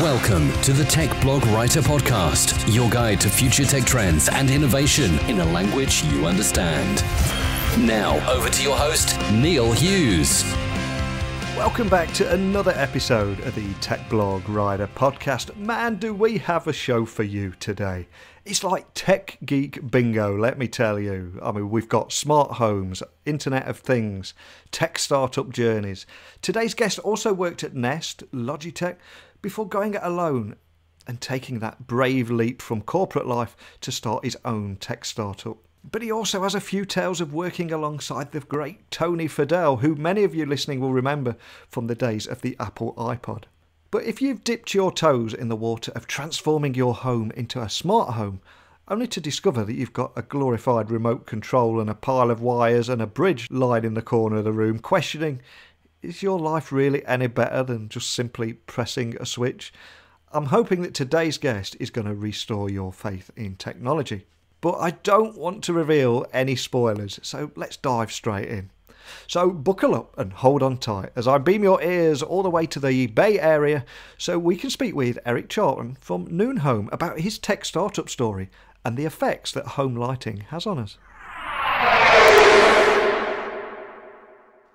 Welcome to the Tech Blog Writer Podcast, your guide to future tech trends and innovation in a language you understand. Now, over to your host, Neil Hughes. Welcome back to another episode of the Tech Blog Writer Podcast. Man, do we have a show for you today. It's like tech geek bingo, let me tell you. I mean, we've got smart homes, Internet of Things, tech startup journeys. Today's guest also worked at Nest, Logitech, before going it alone and taking that brave leap from corporate life to start his own tech startup. But he also has a few tales of working alongside the great Tony Fadell, who many of you listening will remember from the days of the Apple iPod. But if you've dipped your toes in the water of transforming your home into a smart home, only to discover that you've got a glorified remote control and a pile of wires and a bridge lying in the corner of the room, questioning, is your life really any better than just simply pressing a switch? I'm hoping that today's guest is going to restore your faith in technology. But I don't want to reveal any spoilers, so let's dive straight in. So buckle up and hold on tight as I beam your ears all the way to the Bay Area so we can speak with Eric Charlton from Noon Home about his tech startup story and the effects that home lighting has on us.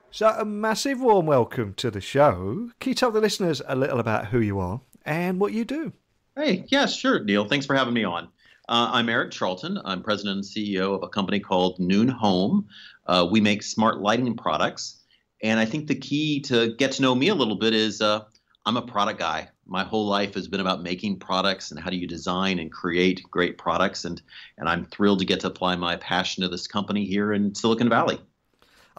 So a massive warm welcome to the show. Can you tell the listeners a little about who you are and what you do? Hey, yeah, sure, Neil. Thanks for having me on. I'm Eric Charlton. I'm president and CEO of a company called Noon Home. We make smart lighting products. And I think the key to get to know me a little bit is I'm a product guy. My whole life has been about making products and how do you design and create great products. And I'm thrilled to get to apply my passion to this company here in Silicon Valley.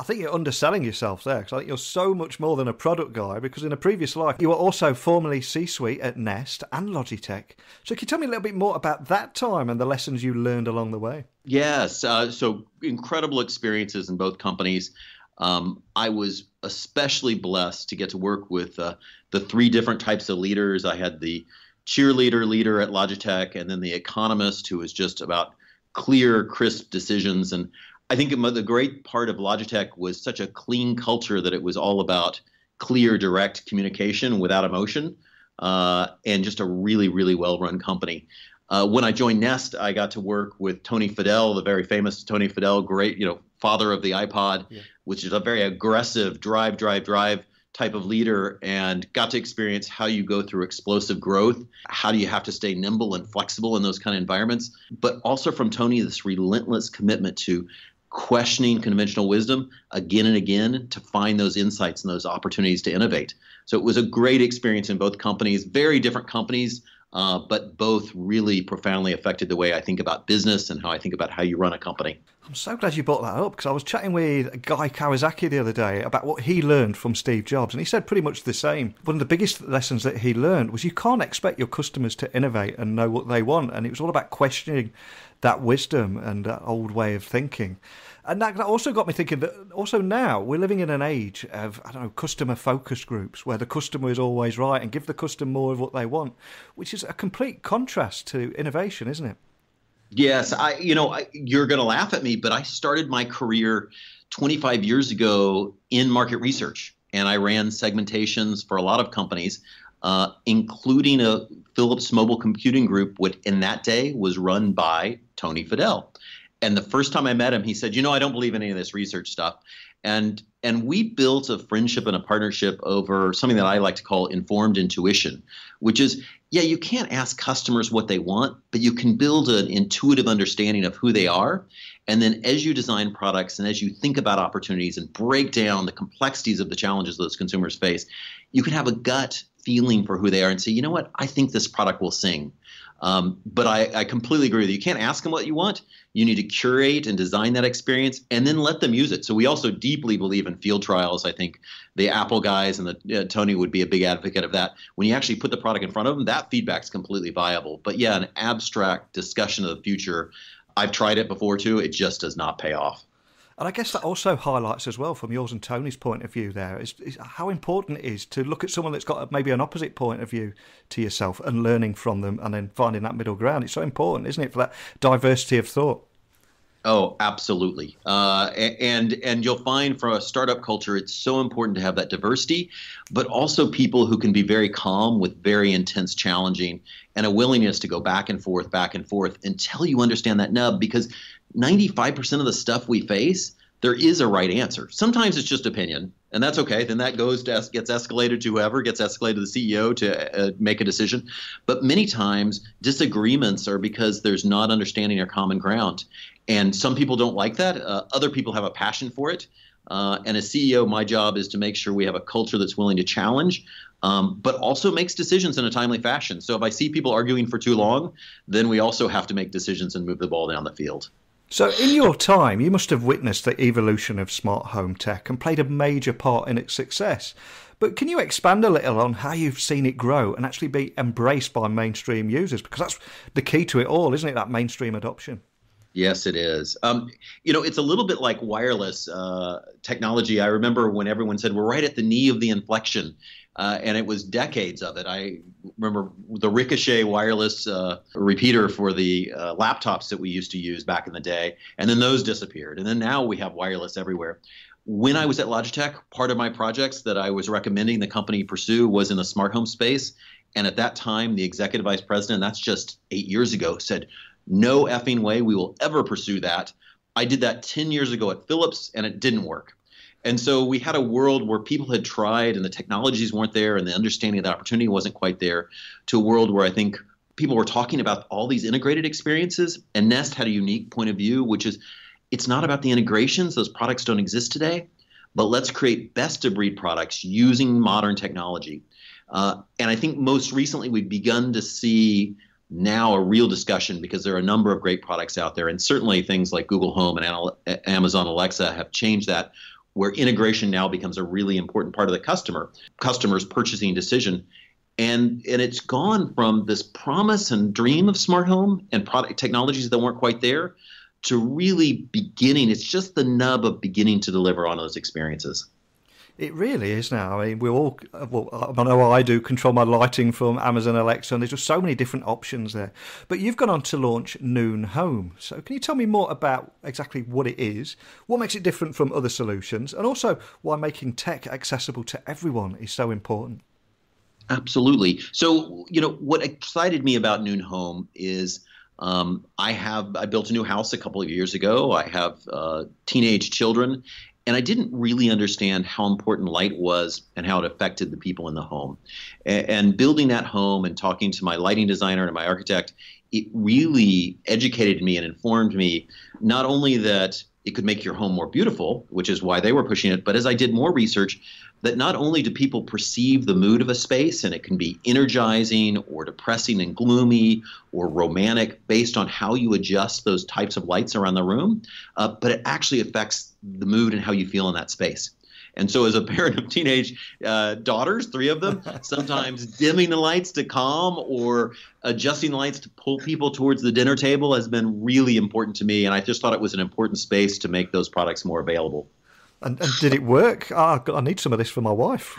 I think you're underselling yourself there, because I think you're so much more than a product guy, because in a previous life, you were also formerly C-suite at Nest and Logitech. So can you tell me a little bit more about that time and the lessons you learned along the way? Yes. So incredible experiences in both companies. I was especially blessed to get to work with the three different types of leaders. I had the cheerleader leader at Logitech, and then the economist who was just about clear, crisp decisions. And I think the great part of Logitech was such a clean culture that it was all about clear, direct communication without emotion, and just a really, really well-run company. When I joined Nest, I got to work with Tony Fadell, the very famous Tony Fadell, great, father of the iPod, which is a very aggressive drive type of leader, and got to experience how you go through explosive growth. How do you have to stay nimble and flexible in those kind of environments? But also from Tony, this relentless commitment to questioning conventional wisdom again and again to find those insights and those opportunities to innovate. So it was a great experience in both companies, very different companies, but both really profoundly affected the way I think about business and how I think about how you run a company. I'm so glad you brought that up, because I was chatting with Guy Kawasaki the other day about what he learned from Steve Jobs, and he said pretty much the same. One of the biggest lessons that he learned was you can't expect your customers to innovate and know what they want, and it was all about questioning that wisdom and that old way of thinking. And that also got me thinking that also now we're living in an age of, customer focus groups where the customer is always right and give the customer more of what they want, which is a complete contrast to innovation, isn't it? Yes, you're going to laugh at me, but I started my career 25 years ago in market research, and I ran segmentations for a lot of companies, including a Philips Mobile Computing Group, which in that day was run by Tony Fadell. And the first time I met him, he said, I don't believe in any of this research stuff. And we built a friendship and a partnership over something that I like to call informed intuition, which is, you can't ask customers what they want, but you can build an intuitive understanding of who they are. And then as you design products and as you think about opportunities and break down the complexities of the challenges those consumers face, you can have a gut feeling for who they are and say, I think this product will sing. But I completely agree with you. You can't ask them what you want. You need to curate and design that experience and then let them use it. So we also deeply believe in field trials. I think the Apple guys and Tony would be a big advocate of that. When you actually put the product in front of them, that feedback's completely viable. But an abstract discussion of the future, I've tried it before too. It just does not pay off. And I guess that also highlights as well, from yours and Tony's point of view there, is how important it is to look at someone that's got maybe an opposite point of view to yourself and learning from them and then finding that middle ground. It's so important, isn't it, for that diversity of thought? Oh, absolutely. And you'll find for a startup culture, it's so important to have that diversity, but also people who can be very calm with very intense challenging and a willingness to go back and forth until you understand that nub, because 95% of the stuff we face, there is a right answer. Sometimes it's just opinion, and that's okay. Then that gets escalated to whoever, gets escalated to the CEO to make a decision. But many times disagreements are because there's not understanding or common ground. And some people don't like that. Other people have a passion for it. And as CEO, my job is to make sure we have a culture that's willing to challenge, but also makes decisions in a timely fashion. So if I see people arguing for too long, then we also have to make decisions and move the ball down the field. So in your time, you must have witnessed the evolution of smart home tech and played a major part in its success. But can you expand a little on how you've seen it grow and actually be embraced by mainstream users? Because that's the key to it all, isn't it, that mainstream adoption? Yes, it is. It's a little bit like wireless technology. I remember when everyone said we're right at the knee of the inflection, and it was decades of it. I remember the Ricochet wireless repeater for the laptops that we used to use back in the day, and then those disappeared. And then now we have wireless everywhere. When I was at Logitech, part of my projects that I was recommending the company pursue was in the smart home space. And at that time, the executive vice president, that's just 8 years ago, said, no effing way we will ever pursue that. I did that 10 years ago at Philips, and it didn't work. And so we had a world where people had tried and the technologies weren't there and the understanding of the opportunity wasn't quite there, to a world where I think people were talking about all these integrated experiences. And Nest had a unique point of view, which is it's not about the integrations. Those products don't exist today, but let's create best of breed products using modern technology. And I think most recently we've begun to see now a real discussion, because there are a number of great products out there, and certainly things like Google Home and Amazon Alexa have changed that, where integration now becomes a really important part of the customer's purchasing decision. And it's gone from this promise and dream of smart home and product technologies that weren't quite there to really beginning. It's just the nub of beginning to deliver on those experiences. I really is now. I mean, I know I do control my lighting from Amazon Alexa, and there's just so many different options there. But you've gone on to launch Noon Home. So can you tell me more about exactly what it is, what makes it different from other solutions, and also why making tech accessible to everyone is so important? Absolutely. So, what excited me about Noon Home is I built a new house a couple of years ago. I have teenage children. And I didn't really understand how important light was and how it affected the people in the home. And building that home and talking to my lighting designer and my architect, it really educated me and informed me not only that it could make your home more beautiful, which is why they were pushing it, but as I did more research, that not only do people perceive the mood of a space, and it can be energizing or depressing and gloomy or romantic based on how you adjust those types of lights around the room, but it actually affects the mood and how you feel in that space. And so as a parent of teenage daughters, 3 of them, sometimes dimming the lights to calm or adjusting the lights to pull people towards the dinner table has been really important to me. And I just thought it was an important space to make those products more available. And did it work? I need some of this for my wife.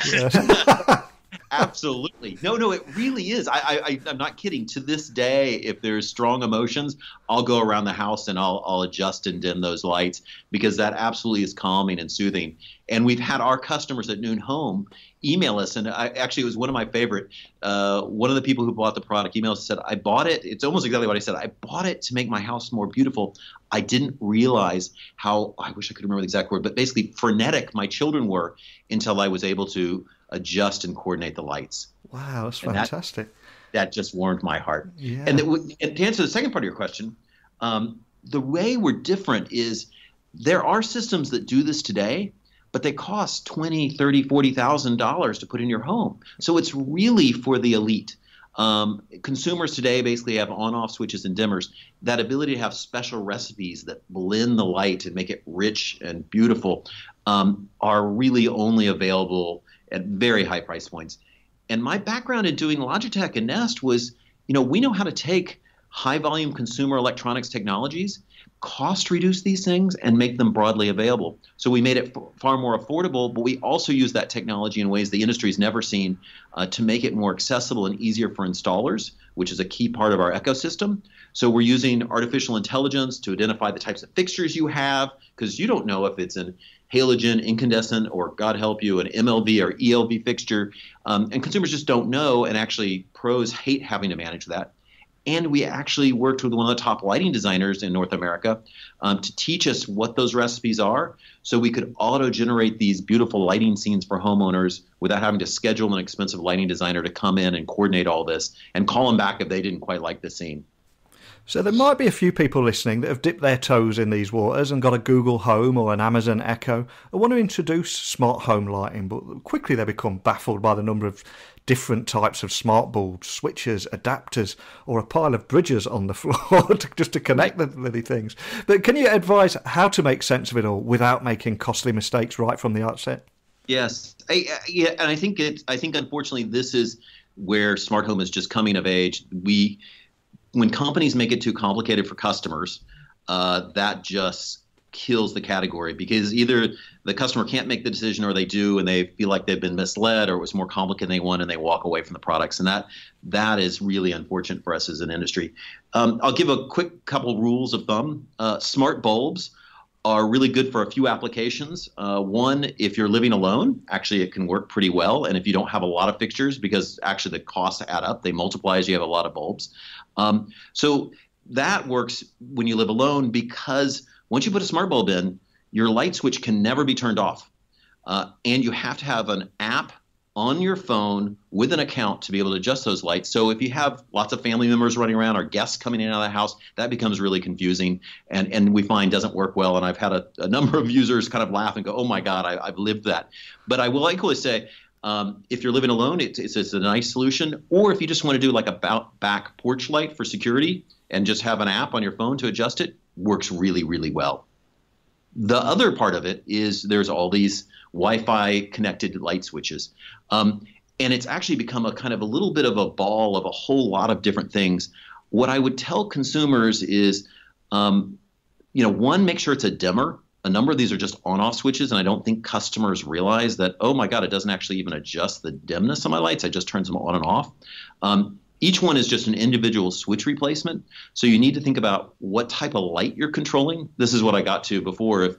Absolutely. No, it really is. I'm not kidding. To this day, if there's strong emotions, I'll go around the house and I'll adjust and dim those lights, because that absolutely is calming and soothing. And we've had our customers at Noon Home email us, and actually it was one of my favorite. One of the people who bought the product emailed us and said, I bought it. It's almost exactly what I said. I bought it to make my house more beautiful. I didn't realize how, I wish I could remember the exact word, but basically frenetic my children were until I was able to adjust and coordinate the lights. Wow, that's fantastic. That just warmed my heart. Yeah. And to answer the second part of your question, the way we're different is there are systems that do this today, but they cost $20,000, $30,000, $40,000 to put in your home. So it's really for the elite. Consumers today basically have on-off switches and dimmers. That ability to have special recipes that blend the light and make it rich and beautiful are really only available at very high price points. And my background in doing Logitech and Nest was, we know how to take high volume consumer electronics technologies cost reduce these things and make them broadly available. So we made it far more affordable, but we also use that technology in ways the industry's never seen to make it more accessible and easier for installers, which is a key part of our ecosystem. So we're using artificial intelligence to identify the types of fixtures you have, because you don't know if it's an halogen, incandescent, or God help you, an MLV or ELV fixture. And consumers just don't know, and actually pros hate having to manage that. And we actually worked with one of the top lighting designers in North America to teach us what those recipes are, so we could auto-generate these beautiful lighting scenes for homeowners without having to schedule an expensive lighting designer to come in and coordinate all this and call them back if they didn't quite like the scene. So there might be a few people listening that have dipped their toes in these waters and got a Google Home or an Amazon Echo and want to introduce smart home lighting, but quickly they become baffled by the number of different types of smart bulbs, switches, adapters, or a pile of bridges on the floor just to connect the bloody things. But can you advise how to make sense of it all without making costly mistakes right from the outset? Yes, yeah, and I think unfortunately this is where smart home is just coming of age. When companies make it too complicated for customers, that just kills the category, because either the customer can't make the decision or they do and they feel like they've been misled, or it was more complicated than they want and they walk away from the products. And that is really unfortunate for us as an industry. I'll give a quick couple rules of thumb. Smart bulbs are really good for a few applications. One, if you're living alone, actually it can work pretty well. And if you don't have a lot of fixtures, because actually the costs add up, they multiply as you have a lot of bulbs. So that works when you live alone, because once you put a smart bulb in, your light switch can never be turned off. And you have to have an app on your phone with an account to be able to adjust those lights. So if you have lots of family members running around or guests coming in and out of the house, that becomes really confusing, and we find doesn't work well. And I've had a number of users kind of laugh and go, oh my God, I've lived that. But I will equally say, if you're living alone, it's a nice solution. Or if you just want to do like a back porch light for security and just have an app on your phone to adjust it, works really, really well. The other part of it is there's all these Wi-Fi connected light switches. And it's actually become a kind of a little bit of a ball of a whole lot of different things. What I would tell consumers is, one, make sure it's a dimmer. A number of these are just on-off switches, and I don't think customers realize that, oh my God, it doesn't actually even adjust the dimness of my lights. I just turns them on and off. Each one is just an individual switch replacement. So you need to think about what type of light you're controlling. This is what I got to before.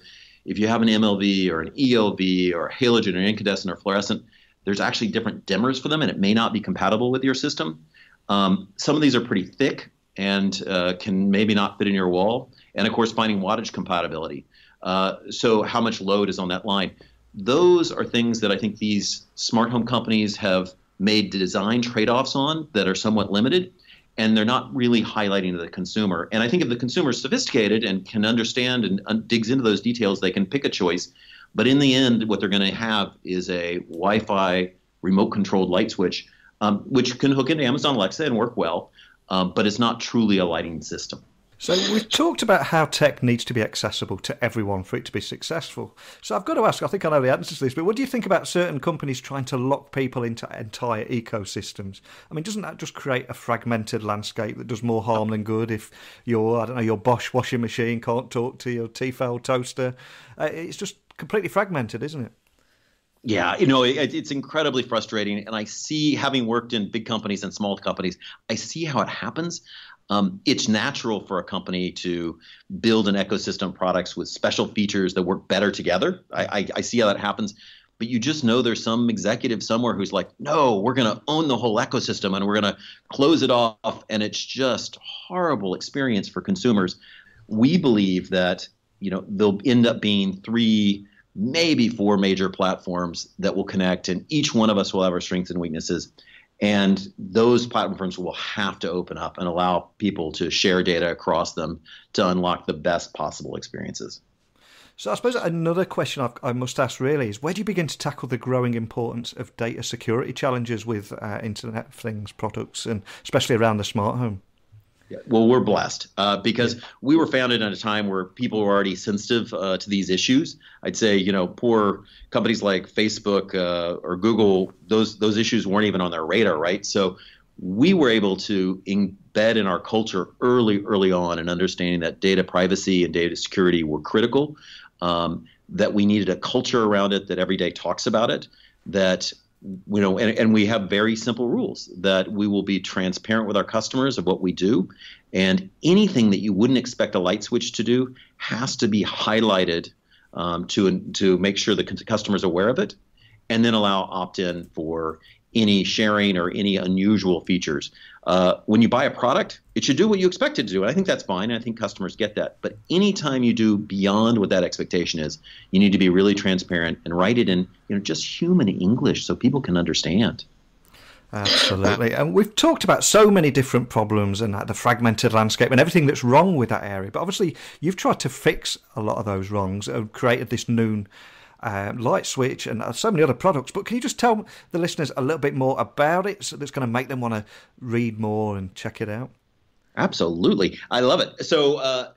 If you have an MLV or an ELV or a halogen or incandescent or fluorescent, there's actually different dimmers for them, and it may not be compatible with your system. Some of these are pretty thick and can maybe not fit in your wall. And of course, finding wattage compatibility. So how much load is on that line? Those are things that I think these smart home companies have made design trade-offs on that are somewhat limited, and they're not really highlighting to the consumer. And I think if the consumer is sophisticated and can understand and digs into those details, they can pick a choice. But in the end, what they're going to have is a Wi-Fi remote-controlled light switch, which can hook into Amazon Alexa and work well, but it's not truly a lighting system. So we've talked about how tech needs to be accessible to everyone for it to be successful. So I've got to ask, I think I know the answer to this, but what do you think about certain companies trying to lock people into entire ecosystems? I mean, doesn't that just create a fragmented landscape that does more harm than good if your Bosch washing machine can't talk to your Tefal toaster? It's just completely fragmented, isn't it? Yeah, it's incredibly frustrating. And I see, having worked in big companies and small companies, I see how it happens. It's natural for a company to build an ecosystem of products with special features that work better together. I see how that happens. But you just know there's some executive somewhere who's like, no, we're going to own the whole ecosystem and we're going to close it off. And it's just horrible experience for consumers. We believe that, there'll end up being 3, maybe 4 major platforms that will connect, and each one of us will have our strengths and weaknesses. And those platforms will have to open up and allow people to share data across them to unlock the best possible experiences. So I suppose another question I must ask really is, where do you begin to tackle the growing importance of data security challenges with Internet of Things products, and especially around the smart home? Yeah, well, we're blessed because we were founded at a time where people were already sensitive to these issues. I'd say, poor companies like Facebook or Google, those issues weren't even on their radar, right? So we were able to embed in our culture early on and understanding that data privacy and data security were critical, that we needed a culture around it that every day talks about it, that and we have very simple rules that we will be transparent with our customers of what we do, and anything that you wouldn't expect a light switch to do has to be highlighted to make sure the customer's aware of it, and then allow opt-in for any sharing or any unusual features. When you buy a product, it should do what you expect it to do. And I think that's fine. I think customers get that. But anytime you do beyond what that expectation is, you need to be really transparent and write it in just human English so people can understand. Absolutely. And we've talked about so many different problems and the fragmented landscape and everything that's wrong with that area. But obviously, you've tried to fix a lot of those wrongs and created this Noon light switch and so many other products. But can you just tell the listeners a little bit more about it so that's going to make them want to read more and check it out? Absolutely. I love it. So,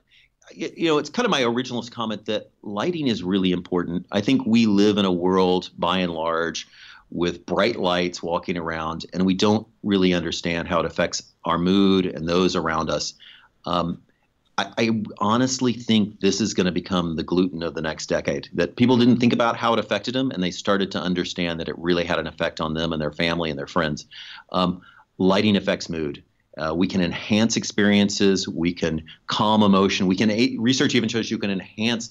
it's kind of my originalist comment that lighting is really important. I think we live in a world, by and large, with bright lights walking around, and we don't really understand how it affects our mood and those around us. I honestly think this is going to become the gluten of the next decade, that people didn't think about how it affected them, and they started to understand that it really had an effect on them and their family and their friends. Lighting affects mood. We can enhance experiences. We can calm emotion. Research even shows you can enhance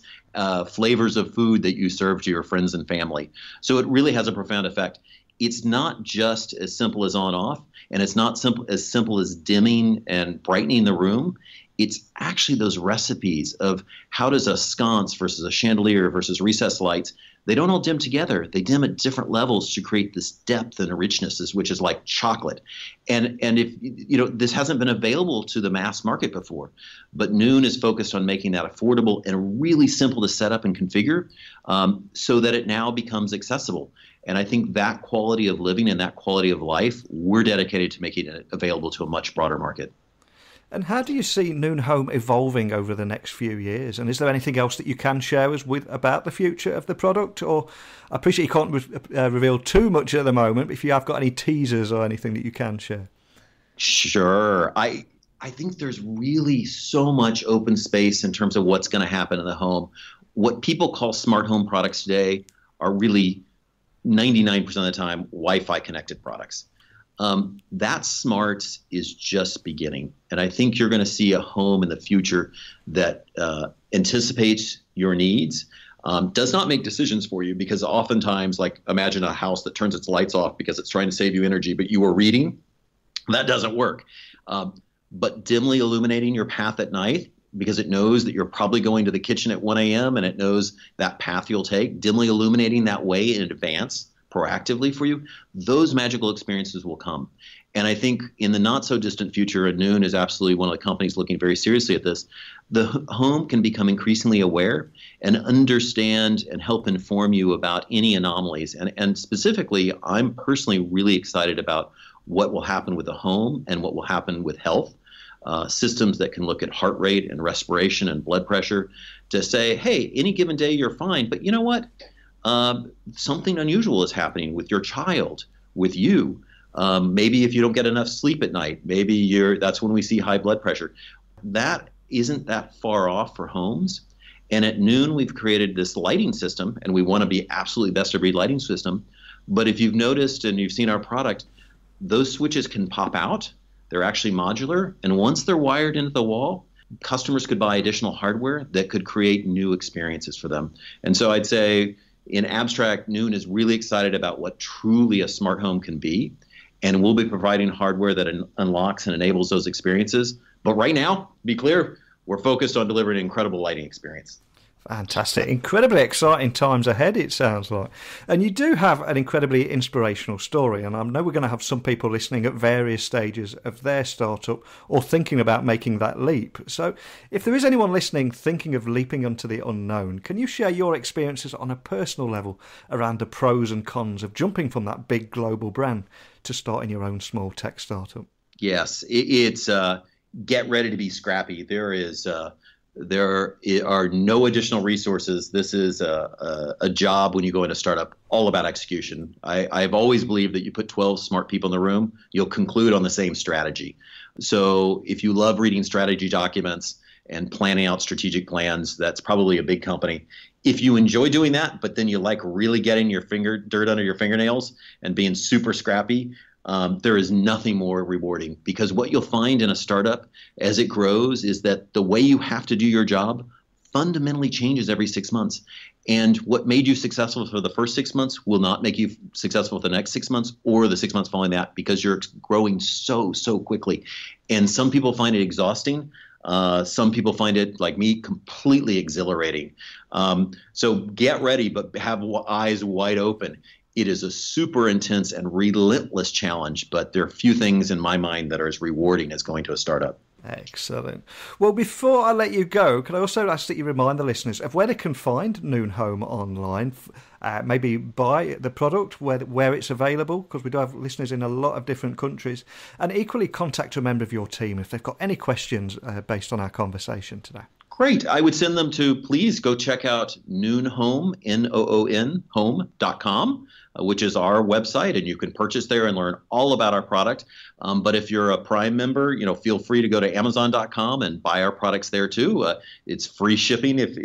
flavors of food that you serve to your friends and family. So it really has a profound effect. It's not just as simple as on-off, and it's not as simple as dimming and brightening the room. It's actually those recipes of how does a sconce versus a chandelier versus recessed lights, they don't all dim together. They dim at different levels to create this depth and richness, which is like chocolate. And if this hasn't been available to the mass market before, but Noon is focused on making that affordable and really simple to set up and configure, so that it now becomes accessible. And I think that quality of living and that quality of life, we're dedicated to making it available to a much broader market. And how do you see Noon Home evolving over the next few years? And is there anything else that you can share us with about the future of the product? Or I appreciate you can't reveal too much at the moment, but if you have got any teasers or anything that you can share. Sure. I think there's really so much open space in terms of what's going to happen in the home. What people call smart home products today are really 99% of the time Wi-Fi connected products. That smart is just beginning. And I think you're going to see a home in the future that anticipates your needs, does not make decisions for you, because oftentimes, like, imagine a house that turns its lights off because it's trying to save you energy, but you were reading. That doesn't work. But dimly illuminating your path at night, because it knows that you're probably going to the kitchen at 1 a.m. and it knows that path you'll take, dimly illuminating that way in advance proactively for you, those magical experiences will come. And I think in the not so distant future, and Noon is absolutely one of the companies looking very seriously at this, the home can become increasingly aware and understand and help inform you about any anomalies. And specifically, I'm personally really excited about what will happen with the home and what will happen with health. Systems that can look at heart rate and respiration and blood pressure to say, hey, any given day you're fine, but you know what? Something unusual is happening with your child, with you. Maybe if you don't get enough sleep at night, that's when we see high blood pressure. That isn't that far off for homes. And at Noon, we've created this lighting system, and we want to be absolutely best of breed lighting system. But if you've noticed and you've seen our product, those switches can pop out. They're actually modular. And once they're wired into the wall, customers could buy additional hardware that could create new experiences for them. And so I'd say, in abstract, Noon is really excited about what truly a smart home can be, and we'll be providing hardware that unlocks and enables those experiences. But right now, be clear, we're focused on delivering an incredible lighting experience. Fantastic. Incredibly exciting times ahead, it sounds like. And you do have an incredibly inspirational story, and I know we're going to have some people listening at various stages of their startup or thinking about making that leap. So if there is anyone listening thinking of leaping into the unknown, can you share your experiences on a personal level around the pros and cons of jumping from that big global brand to starting your own small tech startup? Yes, it's get ready to be scrappy. There is There are no additional resources. This is a job when you go into startup, all about execution. I've always believed that you put 12 smart people in the room, you'll conclude on the same strategy. So if you love reading strategy documents and planning out strategic plans, that's probably a big company. If you enjoy doing that, but then you like really getting your dirt under your fingernails and being super scrappy, there is nothing more rewarding, because what you'll find in a startup as it grows is that the way you have to do your job fundamentally changes every 6 months. And what made you successful for the first 6 months will not make you successful for the next 6 months or the 6 months following that, because you're growing so quickly. And some people find it exhausting. Some people find it, like me, completely exhilarating. So get ready, but have eyes wide open. It is a super intense and relentless challenge, but there are few things in my mind that are as rewarding as going to a startup. Excellent. Well, before I let you go, can I also ask that you remind the listeners of where they can find Noon Home online, maybe buy the product, where it's available, because we do have listeners in a lot of different countries, and equally contact a member of your team if they've got any questions based on our conversation today. Great. I would send them to, please go check out Noon Home, Noon home.com, which is our website, and you can purchase there and learn all about our product. But if you're a Prime member, feel free to go to Amazon.com and buy our products there too. It's free shipping if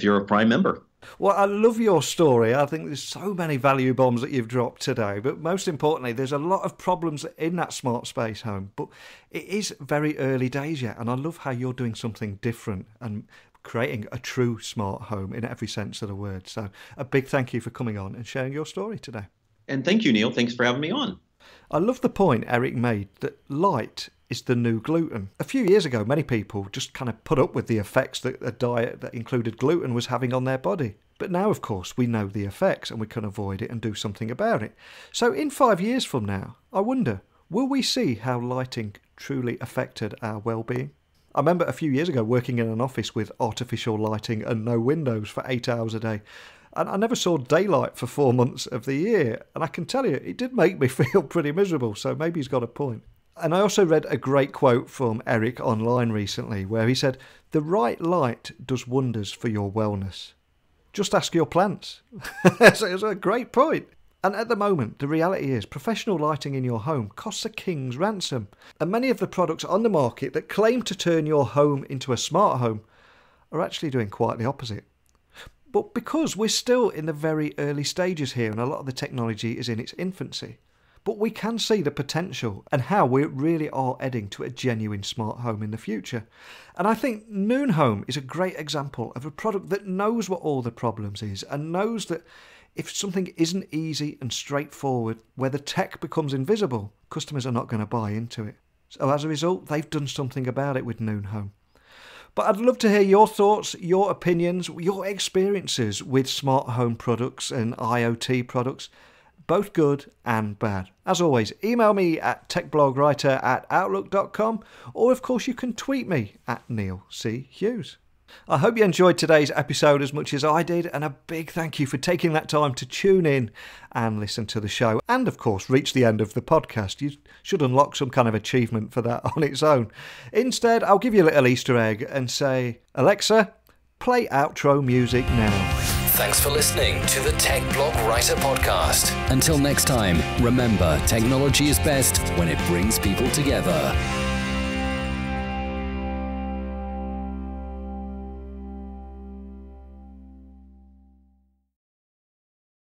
you're a Prime member. Well, I love your story. I think there's so many value bombs that you've dropped today, but most importantly, there's a lot of problems in that smart space home, but it is very early days yet, and I love how you're doing something different and creating a true smart home in every sense of the word. So a big thank you for coming on and sharing your story today. And thank you, Neil. Thanks for having me on. I love the point Eric made that light is the new gluten. A few years ago, many people just kind of put up with the effects that a diet that included gluten was having on their body. But now, of course, we know the effects and we can avoid it and do something about it. So in 5 years from now, I wonder, will we see how lighting truly affected our well-being? I remember a few years ago working in an office with artificial lighting and no windows for 8 hours a day. And I never saw daylight for 4 months of the year. And I can tell you, it did make me feel pretty miserable. So maybe he's got a point. And I also read a great quote from Eric online recently where he said, "The right light does wonders for your wellness. Just ask your plants." So it's a great point. And at the moment, the reality is professional lighting in your home costs a king's ransom. And many of the products on the market that claim to turn your home into a smart home are actually doing quite the opposite. But because we're still in the very early stages here and a lot of the technology is in its infancy, but we can see the potential and how we really are heading to a genuine smart home in the future. And I think Noon Home is a great example of a product that knows what all the problems is and knows that if something isn't easy and straightforward, where the tech becomes invisible, customers are not going to buy into it. So as a result, they've done something about it with Noon Home. But I'd love to hear your thoughts, your opinions, your experiences with smart home products and IoT products, both good and bad. As always, email me at techblogwriter@outlook.com, or of course you can tweet me at Neil C. Hughes. I hope you enjoyed today's episode as much as I did, and a big thank you for taking that time to tune in and listen to the show, and of course reach the end of the podcast. You should unlock some kind of achievement for that on its own. Instead, I'll give you a little Easter egg and say, Alexa, play outro music now. Thanks for listening to the Tech Blog Writer Podcast. Until next time, remember, technology is best when it brings people together.